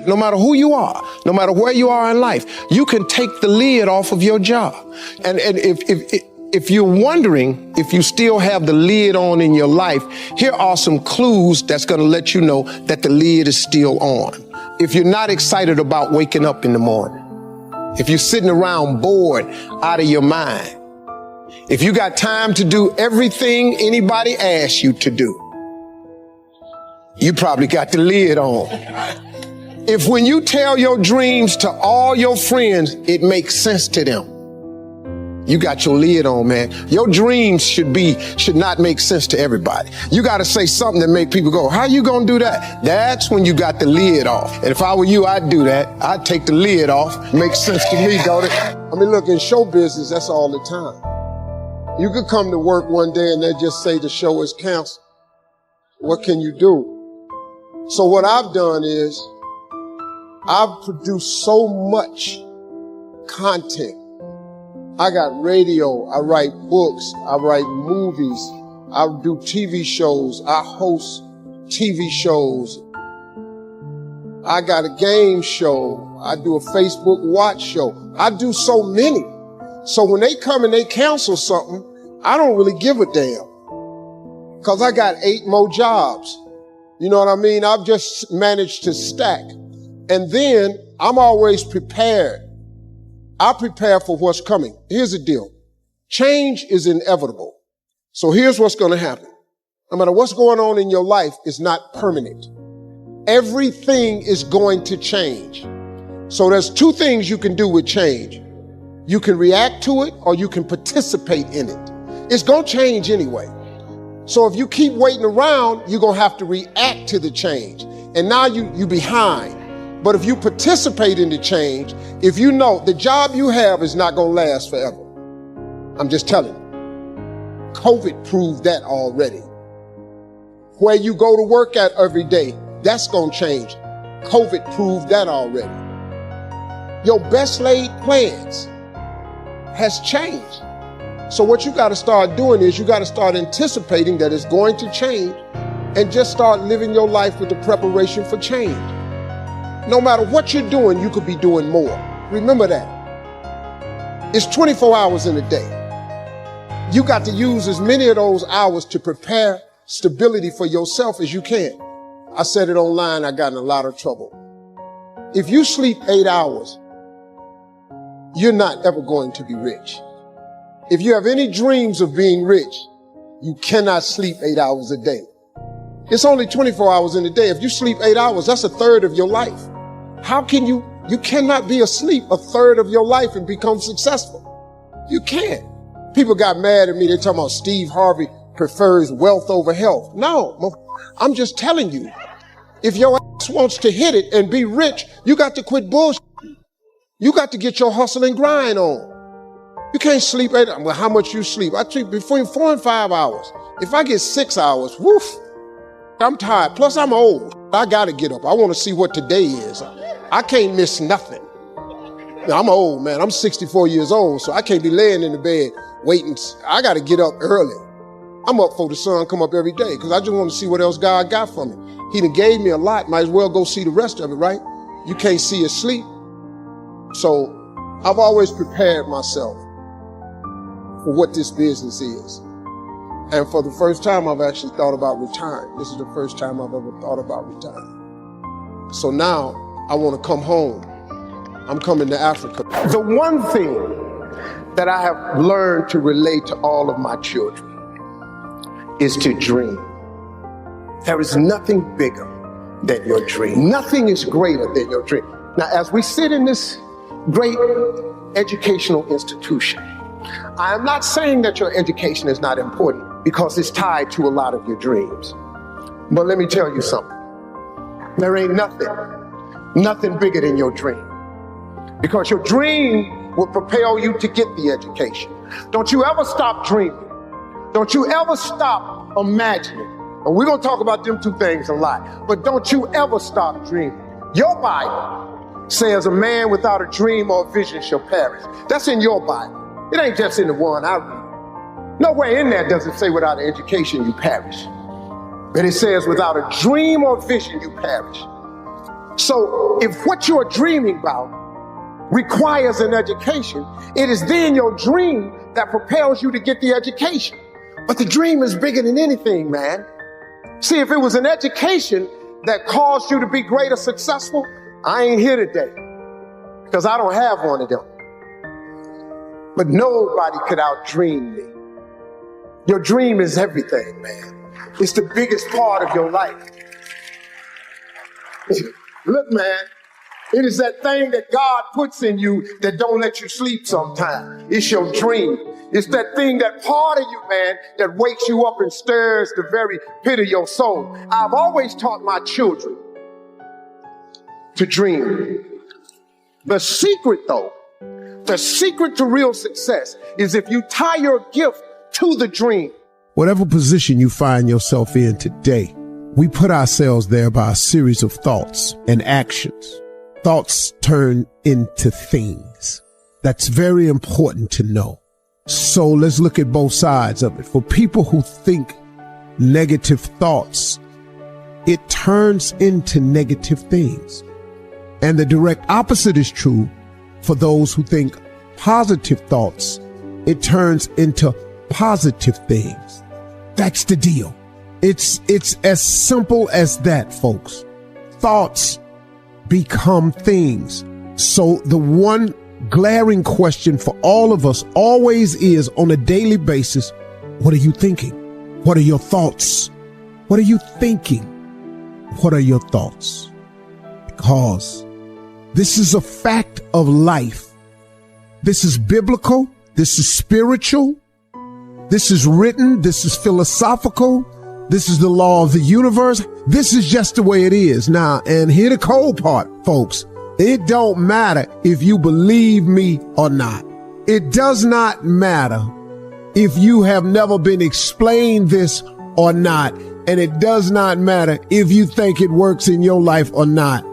No matter who you are, no matter where you are in life, you can take the lid off of your job. And if you're wondering if you still have the lid on in your life, here are some clues that's going to let you know that the lid is still on. If you're not excited about waking up in the morning, if you're sitting around bored out of your mind, if you got time to do everything anybody asks you to do, you probably got the lid on. If when you tell your dreams to all your friends, it makes sense to them, you got your lid on, man. Your dreams should not make sense to everybody. You got to say something that make people go, how you going to do that? That's when you got the lid off. And if I were you, I'd do that. I'd take the lid off. Makes sense to me, don't it? I mean, look, in show business, that's all the time. You could come to work one day and they just say the show is canceled. What can you do? So what I've done is I've produced so much content. I got radio, I write books, I write movies, I do TV shows, I host TV shows. I got a game show, I do a Facebook watch show. I do so many. So when they come and they cancel something, I don't really give a damn. Because I got 8 more jobs. You know what I mean? I've just managed to stack. And then I'm always prepared. I prepare for what's coming. Here's the deal. Change is inevitable. So here's what's going to happen. No matter what's going on in your life, it's not permanent. Everything is going to change. So there's 2 things you can do with change. You can react to it or you can participate in it. It's going to change anyway. So if you keep waiting around, you're going to have to react to the change. And now you behind. But if you participate in the change, if you know the job you have is not going to last forever. I'm just telling you. COVID proved that already. Where you go to work at every day, that's going to change. COVID proved that already. Your best laid plans has changed. So what you got to start doing is you got to start anticipating that it's going to change and just start living your life with the preparation for change. No matter what you're doing, you could be doing more. Remember that. It's 24 hours in a day. You got to use as many of those hours to prepare stability for yourself as you can. I said it online, I got in a lot of trouble. If you sleep 8 hours, you're not ever going to be rich. If you have any dreams of being rich, you cannot sleep 8 hours a day. It's only 24 hours in a day. If you sleep 8 hours, that's a third of your life. How can you cannot be asleep a third of your life and become successful. You can't. People got mad at me. They're talking about Steve Harvey prefers wealth over health. No, I'm just telling you, if your ass wants to hit it and be rich, you got to quit bullshit. You got to get your hustle and grind on. You can't sleep 8 hours. Well, how much you sleep? I sleep between 4 and 5 hours. If I get 6 hours, woof, I'm tired. Plus, I'm old. I got to get up. I want to see what today is. I can't miss nothing. I'm old, man. I'm 64 years old, so I can't be laying in the bed waiting. I got to get up early. I'm up before the sun come up every day because I just want to see what else God got for me. He done gave me a lot. Might as well go see the rest of it, right? You can't see it sleep. So I've always prepared myself for what this business is. And for the first time, I've actually thought about retiring. This is the first time I've ever thought about retiring. So now I want to come home. I'm coming to Africa. The one thing that I have learned to relate to all of my children is to dream. There is nothing bigger than your dream. Nothing is greater than your dream. Now, as we sit in this great educational institution, I am not saying that your education is not important because it's tied to a lot of your dreams. But let me tell you something. There ain't nothing bigger than your dream. Because your dream will propel you to get the education. Don't you ever stop dreaming. Don't you ever stop imagining. And we're going to talk about them two things a lot. But don't you ever stop dreaming. Your Bible says a man without a dream or a vision shall perish. That's in your Bible. It ain't just in the one I read. Nowhere in there does it say without an education you perish. But it says without a dream or vision you perish. So if what you're dreaming about requires an education, it is then your dream that propels you to get the education. But the dream is bigger than anything, man. See, if it was an education that caused you to be great or successful, I ain't here today because I don't have one of them. But nobody could outdream me. Your dream is everything, man. It's the biggest part of your life. Look, man, it is that thing that God puts in you that don't let you sleep sometimes. It's your dream. It's that thing, that part of you, man, that wakes you up and stirs the very pit of your soul. I've always taught my children to dream. The secret, though, the secret to real success is if you tie your gift to the dream. Whatever position you find yourself in today, we put ourselves there by a series of thoughts and actions. Thoughts turn into things. That's very important to know. So let's look at both sides of it. For people who think negative thoughts, it turns into negative things. And the direct opposite is true for those who think positive thoughts. It turns into positive things. That's the deal. It's as simple as that, folks. Thoughts become things. So the one glaring question for all of us always is, on a daily basis, what are you thinking? What are your thoughts? What are you thinking? What are your thoughts? Because this is a fact of life. This is biblical. This is spiritual. This is written. This is philosophical. This is the law of the universe. This is just the way it is. Now, and here the cold part, folks. It don't matter if you believe me or not. It does not matter if you have never been explained this or not. And it does not matter if you think it works in your life or not.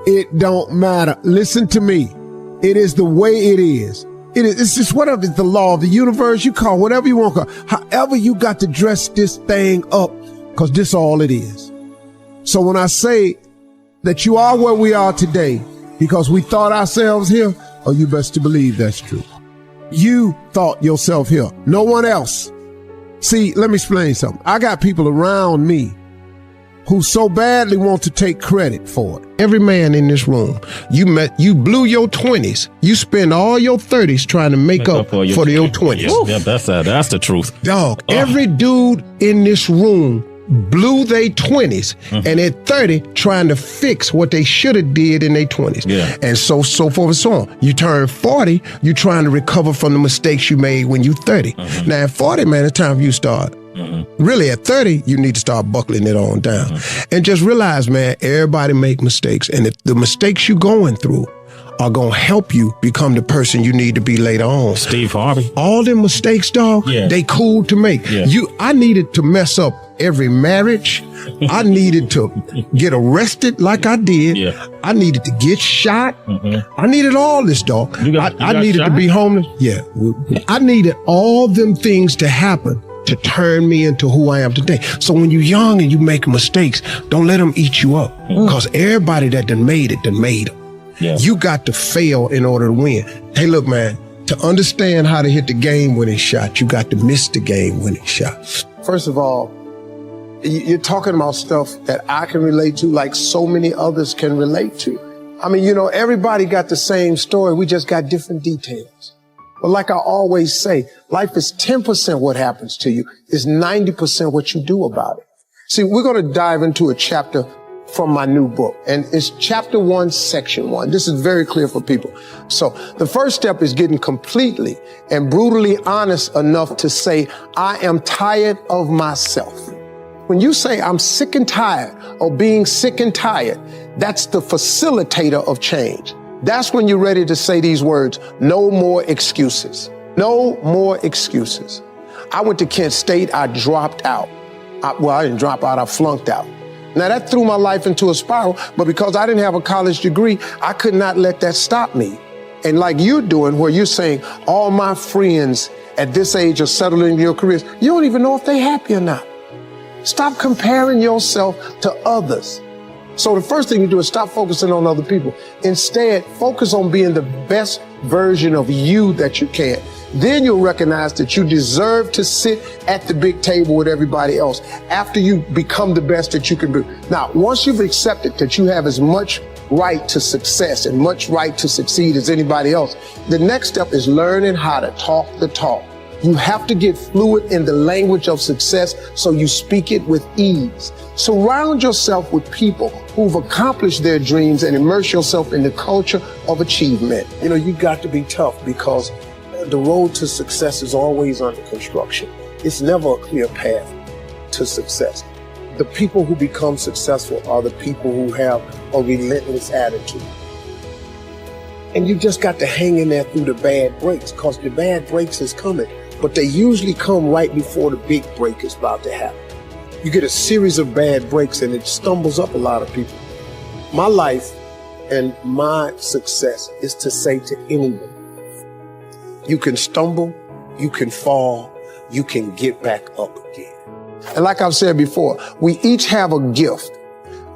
It don't matter. Listen to me. It is the way it is. It's just whatever. It's the law of the universe. You call whatever you want to call. However you got to dress this thing up, because this all it is. So when I say that you are where we are today because we thought ourselves here, oh, you best to believe that's true. You thought yourself here. No one else. See, let me explain something. I got people around me who so badly want to take credit for it. Every man in this room, you blew your 20s. You spend all your 30s trying to make up for your 20s. Yeah, that's the truth. Dog, every dude in this room blew their 20s and at 30 trying to fix what they should have did in their 20s. Yeah. And so forth and so on. You turn 40, you're trying to recover from the mistakes you made when you're 30. Now at 40, man, it's time for you to start. Really, at 30, you need to start buckling it on down. And just realize, man, everybody make mistakes. And if the mistakes you're going through are going to help you become the person you need to be later on. Steve Harvey. All them mistakes, dog, they cool to make. Yeah. I needed to mess up every marriage. I needed to get arrested like I did. Yeah. I needed to get shot. I needed all this, dog. I needed to be homeless. Yeah. I needed all them things to happen to turn me into who I am today. So when you're young and you make mistakes, don't let them eat you up. Because everybody that done made it, done made them. Yeah. You got to fail in order to win. Hey, look, man, to understand how to hit the game-winning shot, you got to miss the game-winning shot. First of all, you're talking about stuff that I can relate to like so many others can relate to. I mean, everybody got the same story. We just got different details. But like I always say, life is 10% what happens to you, is 90% what you do about it. See, we're going to dive into a chapter from my new book, and it's chapter 1, section 1. This is very clear for people. So the first step is getting completely and brutally honest enough to say, I am tired of myself. When you say I'm sick and tired of being sick and tired, that's the facilitator of change. That's when you're ready to say these words, no more excuses. No more excuses. I went to Kent State, I dropped out. I didn't drop out, I flunked out. Now that threw my life into a spiral, but because I didn't have a college degree, I could not let that stop me. And like you're doing, where you're saying, all my friends at this age are settling in your careers, you don't even know if they're happy or not. Stop comparing yourself to others. So the first thing you do is stop focusing on other people. Instead, focus on being the best version of you that you can. Then you'll recognize that you deserve to sit at the big table with everybody else after you become the best that you can be. Now, once you've accepted that you have as much right to success and much right to succeed as anybody else, the next step is learning how to talk the talk. You have to get fluid in the language of success so you speak it with ease. Surround yourself with people who've accomplished their dreams and immerse yourself in the culture of achievement. You know, you got to be tough because the road to success is always under construction. It's never a clear path to success. The people who become successful are the people who have a relentless attitude. And you just got to hang in there through the bad breaks, because the bad breaks is coming, but they usually come right before the big break is about to happen. You get a series of bad breaks and it stumbles up a lot of people. My life and my success is to say to anyone, you can stumble, you can fall, you can get back up again. And like I've said before, we each have a gift,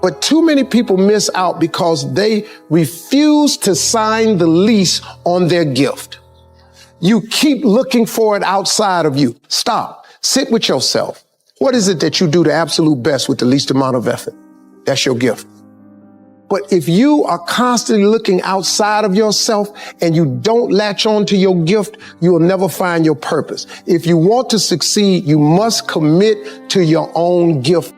but too many people miss out because they refuse to sign the lease on their gift. You keep looking for it outside of you. Stop. Sit with yourself. What is it that you do the absolute best with the least amount of effort? That's your gift. But if you are constantly looking outside of yourself and you don't latch on to your gift, you will never find your purpose. If you want to succeed, you must commit to your own gift.